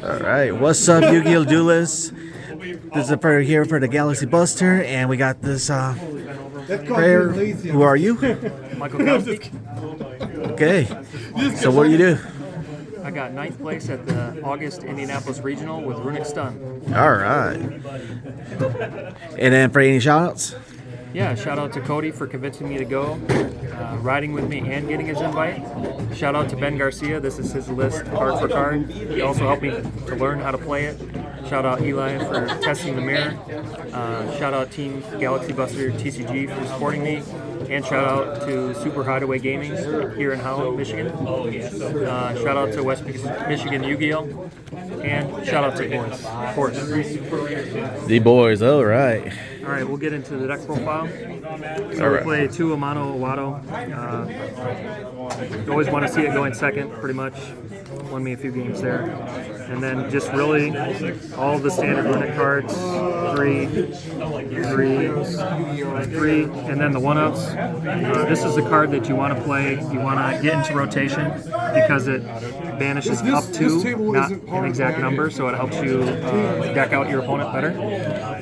Alright, what's up, Yu-Gi-Oh! Duelist? This is here for the Galaxy Buster, and we got this player. Who are you? Michael Kalsbeek. Okay, so what do you do? I got 9th place at the August Indianapolis Regional with Runick Stun. Alright. And then for any shoutouts? Yeah, shout out to Cody for convincing me to go, riding with me and getting his invite. Shout out to Ben Garcia, this is his list card for card. He also helped me to learn how to play it. Shout out Eli for testing the mirror. Shout out Team Galaxy Buster TCG for supporting me. And shout out to Super Hideaway Gaming here in Holland, Michigan. Shout out to West Michigan Yugioh. And shout out to the boys, of course. The boys, alright. Alright, we'll get into the deck profile. So we play 2 Amano Awado. You always want to see it going second, pretty much. Won me a few games there. And then just really all the standard Runick cards, 3, and then the 1-ups. This is the card that you want to play. You want to get into rotation because it banishes up to, not an exact number, so it helps you deck out your opponent better.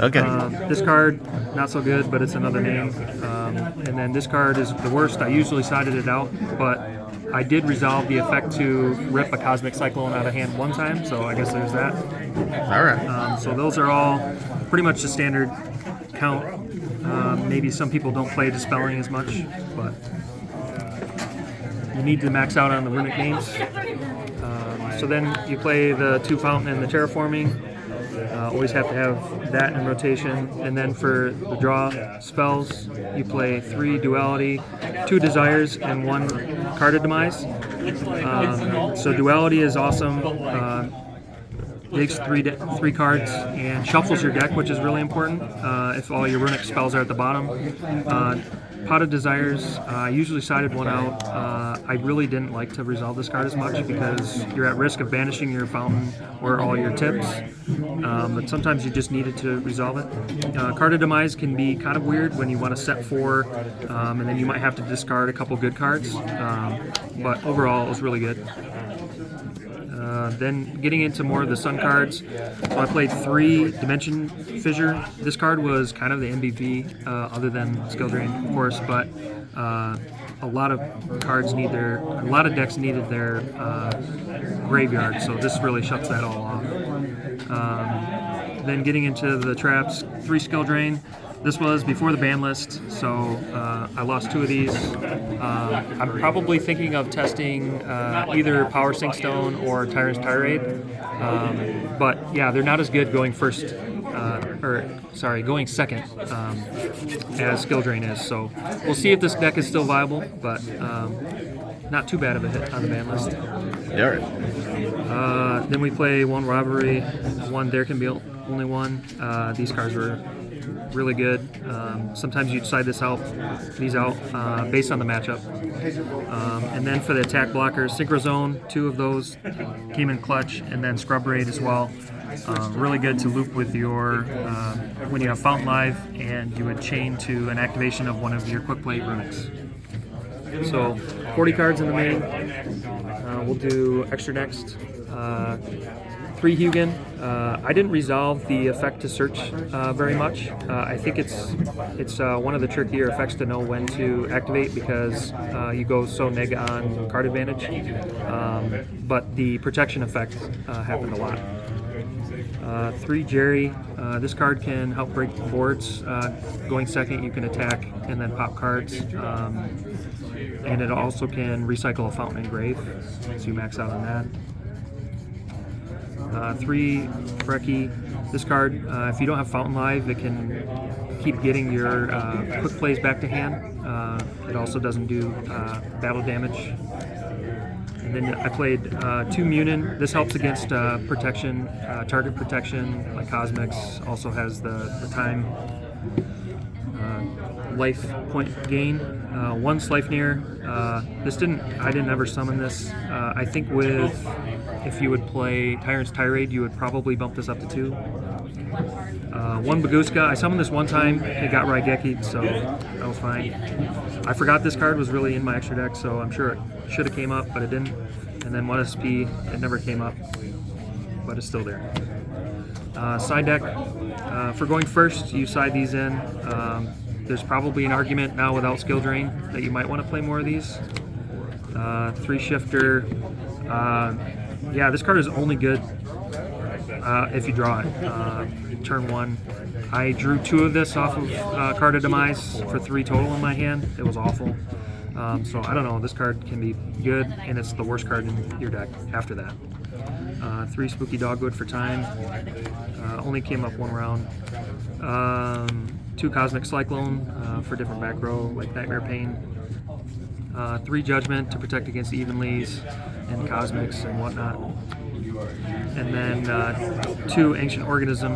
Okay. This card, not so good, but it's another name. And then this card is the worst. I usually sided it out, but I did resolve the effect to rip a Cosmic Cyclone out of hand one time, so I guess there's that. Alright. So those are all pretty much the standard count. Maybe some people don't play Dispelling as much, but you need to max out on the Runick names. So then you play the 2 Fountain and the Terraforming. Always have to have that in rotation. And then for the draw spells, you play 3 Duality, 2 Desires, and 1 Card of Demise. So Duality is awesome. Takes 3 cards and shuffles your deck, which is really important if all your Runick spells are at the bottom. Pot of Desires, I usually sided one out. I really didn't like to resolve this card as much because you're at risk of banishing your fountain or all your tips, but sometimes you just needed to resolve it. Card of Demise can be kind of weird when you want to set 4, and then you might have to discard a couple good cards, but overall it was really good. Then getting into more of the Sun cards, so I played 3 Dimension Fissure. This card was kind of the MVP, other than Skill Drain, of course, but a lot of decks needed their graveyard, so this really shuts that all off. Then getting into the traps, 3 Skill Drain. This was before the ban list, so I lost 2 of these. I'm probably thinking of testing either Power Sink Stone or Tyrant's Tirade, but yeah, they're not as good going going second as Skill Drain is. So we'll see if this deck is still viable, but not too bad of a hit on the ban list. Yeah. Then we play 1 Robbery, 1 There Can Be Only One. These cards were really good. Sometimes you side these out based on the matchup. And then for the attack blockers, Synchro Zone, 2 of those came in clutch, and then Scrub Raid as well. Really good to loop with your when you have Fountain Live and you would chain to an activation of one of your Quick Play Runicks. So 40 cards in the main. We'll do extra next. 3 Hugin. I didn't resolve the effect to search very much. I think it's one of the trickier effects to know when to activate because you go so neg on card advantage. But the protection effect happened a lot. 3 Jerry. This card can help break boards. Going second, you can attack and then pop cards. And it also can recycle a Fountain and Grave, so you max out on that. 3 Brekkie. This card, if you don't have Fountain Live, it can keep getting your quick plays back to hand. It also doesn't do battle damage. And then I played 2 Munin. This helps against protection, target protection, like Cosmics. Also has the time life point gain. 1 Sleipnir. I didn't ever summon this. I think if you would play Tyrant's Tirade, you would probably bump this up to 2. 1 Baguska. I summoned this one time. It got Raigeki, so that was fine. I forgot this card was really in my extra deck, so I'm sure it should have came up, but it didn't. and then 1 SP. It never came up, but it's still there. Side deck. For going first, you side these in. There's probably an argument now without skill drain that you might want to play more of these. 3 shifter. Yeah, this card is only good if you draw it. Turn 1. I drew 2 of this off of Card of Demise for 3 total in my hand. It was awful. So I don't know. This card can be good, and it's the worst card in your deck after that. 3 Spooky Dogwood for time. Only came up 1 round. 2 Cosmic Cyclone for different back row, like Nightmare Pain. 3 Judgment to protect against Evenlies and Cosmics and whatnot. And then 2 Ancient Organism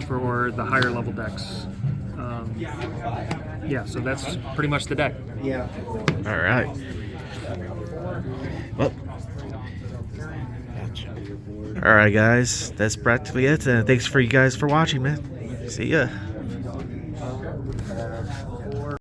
for the higher level decks. Yeah, so that's pretty much the deck. Yeah. All right. Well. All right, guys. That's practically it. Thanks for you guys for watching, man. See ya.